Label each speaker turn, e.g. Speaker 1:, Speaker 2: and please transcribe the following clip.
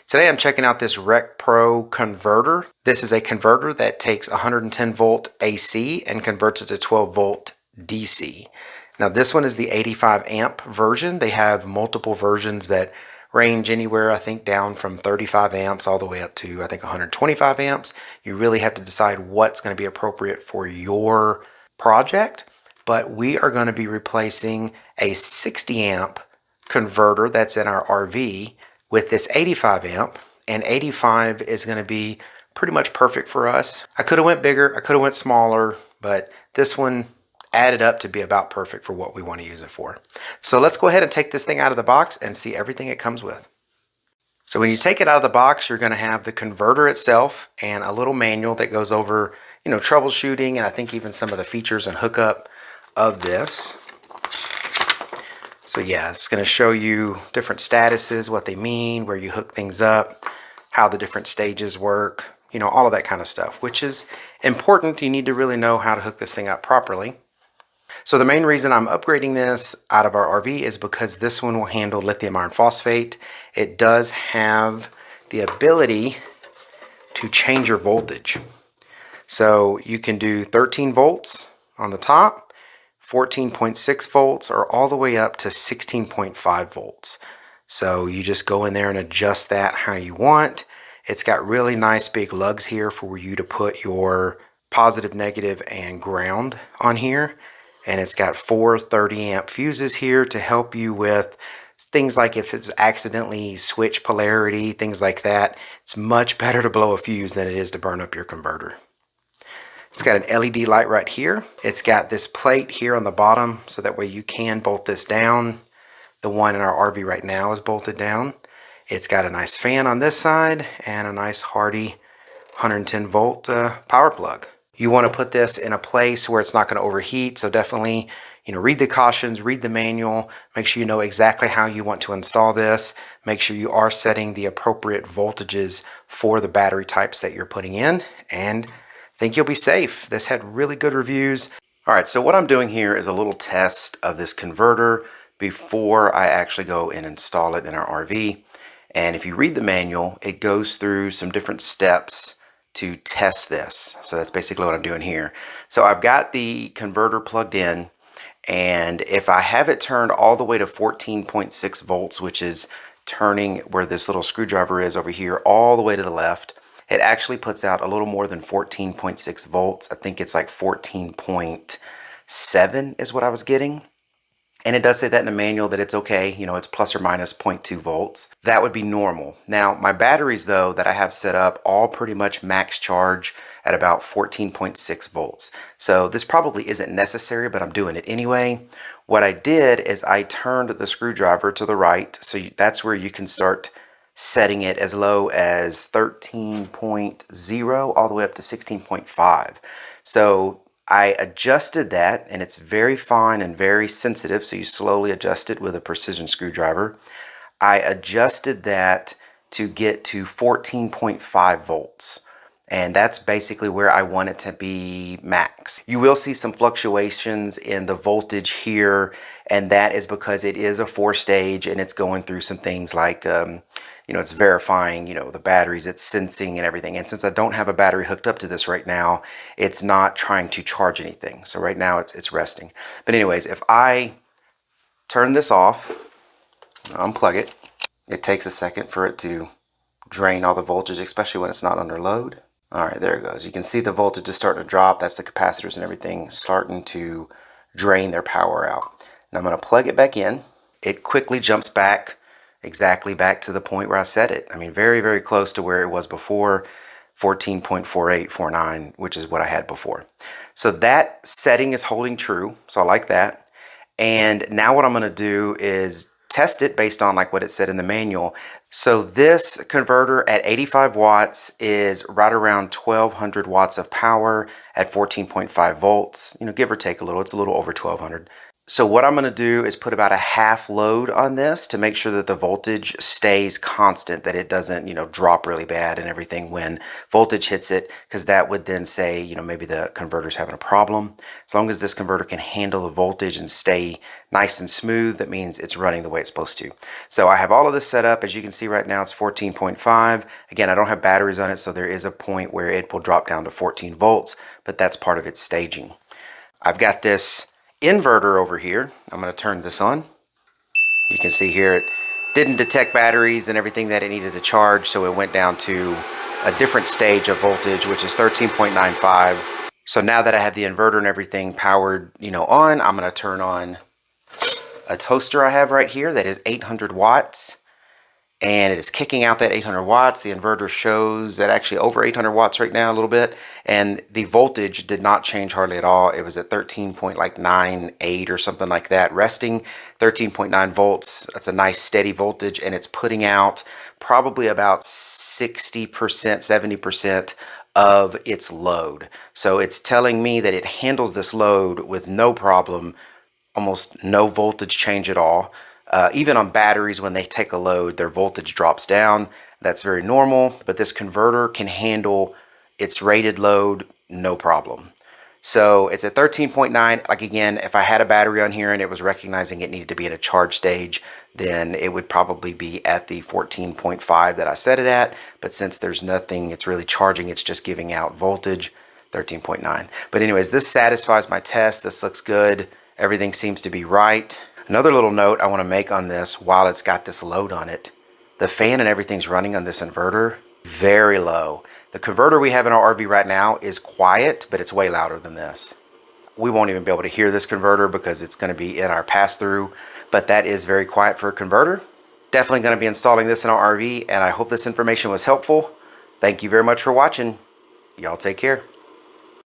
Speaker 1: Today I'm checking out this RecPro converter. This is a converter that takes 110 volt AC and converts it to 12 volt DC. Now this one is the 85 amp version. They have multiple versions that range anywhere, I think, down from 35 amps all the way up to, I think, 125 amps. You really have to decide what's going to be appropriate for your project. But we are going to be replacing a 60 amp converter that's in our RV with this 85 amp, and 85 is going to be pretty much perfect for us. I could have went bigger, I could have went smaller, but this one added up to be about perfect for what we want to use it for. So let's go ahead and take this thing out of the box and see everything it comes with. So when you take it out of the box, you're going to have the converter itself and a little manual that goes over, troubleshooting, and I think even some of the features and hookup of this. So yeah, it's going to show you different statuses, what they mean, where you hook things up, how the different stages work, all of that kind of stuff, which is important. You need to really know how to hook this thing up properly. So the main reason I'm upgrading this out of our RV is because this one will handle lithium iron phosphate. It does have the ability to change your voltage. So you can do 13 volts on the top, 14.6 volts, or all the way up to 16.5 volts. So you just go in there and adjust that how you want. It's got really nice big lugs here for you to put your positive, negative, and ground on here. And it's got 4 30 amp fuses here to help you with things like if it's accidentally switch polarity, things like that. It's much better to blow a fuse than it is to burn up your converter. It's got an LED light right here. It's got this plate here on the bottom so that way you can bolt this down. The one in our RV right now is bolted down. It's got a nice fan on this side and a nice hardy 110 volt power plug. You want to put this in a place where it's not going to overheat, so definitely read the cautions, read the manual, make sure you know exactly how you want to install this. Make sure you are setting the appropriate voltages for the battery types that you're putting in, and think you'll be safe. This had really good reviews. All right, so what I'm doing here is a little test of this converter before I actually go and install it in our RV. And if you read the manual, it goes through some different steps to test this. So that's basically what I'm doing here. So I've got the converter plugged in, and if I have it turned all the way to 14.6 volts, which is turning where this little screwdriver is over here all the way to the left, it actually puts out a little more than 14.6 volts. I think it's like 14.7 is what I was getting. And it does say that in the manual that it's okay, it's plus or minus 0.2 volts. That would be normal. Now, my batteries, though, that I have set up all pretty much max charge at about 14.6 volts. So this probably isn't necessary, but I'm doing it anyway. What I did is I turned the screwdriver to the right, so that's where you can start setting it as low as 13.0 all the way up to 16.5. So I adjusted that, and it's very fine and very sensitive, so you slowly adjust it with a precision screwdriver. I adjusted that to get to 14.5 volts. And that's basically where I want it to be max. You will see some fluctuations in the voltage here, and that is because it is a 4-stage and it's going through some things like it's verifying, the batteries, it's sensing and everything. And since I don't have a battery hooked up to this right now, it's not trying to charge anything. So right now it's resting. But anyways, if I turn this off, unplug it, it takes a second for it to drain all the voltage, especially when it's not under load. All right, there it goes. You can see the voltage is starting to drop. That's the capacitors and everything starting to drain their power out. Now I'm going to plug it back in. It quickly jumps back exactly back to the point where I set it. I mean, very, very close to where it was before, 14.4849, which is what I had before. So that setting is holding true, so I like that. And now what I'm going to do is test it based on like what it said in the manual. So this converter at 85 watts is right around 1200 watts of power at 14.5 volts, give or take a little. It's a little over 1200. So what I'm going to do is put about a half load on this to make sure that the voltage stays constant, that it doesn't, drop really bad and everything when voltage hits it, because that would then say, maybe the converter's having a problem. As long as this converter can handle the voltage and stay nice and smooth, that means it's running the way it's supposed to. So I have all of this set up. As you can see right now, it's 14.5. Again, I don't have batteries on it, so there is a point where it will drop down to 14 volts, but that's part of its staging. I've got this inverter over here. I'm going to turn this on. You can see here it didn't detect batteries and everything that it needed to charge, so it went down to a different stage of voltage, which is 13.95. So now that I have the inverter and everything powered, on, I'm going to turn on a toaster I have right here that is 800 watts. And it is kicking out that 800 watts. The inverter shows that actually over 800 watts right now a little bit. And the voltage did not change hardly at all. It was at 13.98 or something like that, resting 13.9 volts. That's a nice steady voltage, and it's putting out probably about 60%, 70% of its load. So it's telling me that it handles this load with no problem, almost no voltage change at all. Even on batteries, when they take a load, their voltage drops down. That's very normal, but this converter can handle its rated load no problem. So it's at 13.9. Like again, if I had a battery on here and it was recognizing it needed to be at a charge stage, then it would probably be at the 14.5 that I set it at. But since there's nothing, it's really charging, it's just giving out voltage, 13.9. But anyways, this satisfies my test. This looks good. Everything seems to be right. Another little note I want to make on this while it's got this load on it. The fan and everything's running on this inverter very low. The converter we have in our RV right now is quiet, but it's way louder than this. We won't even be able to hear this converter because it's going to be in our pass-through, but that is very quiet for a converter. Definitely going to be installing this in our RV, and I hope this information was helpful. Thank you very much for watching. Y'all take care.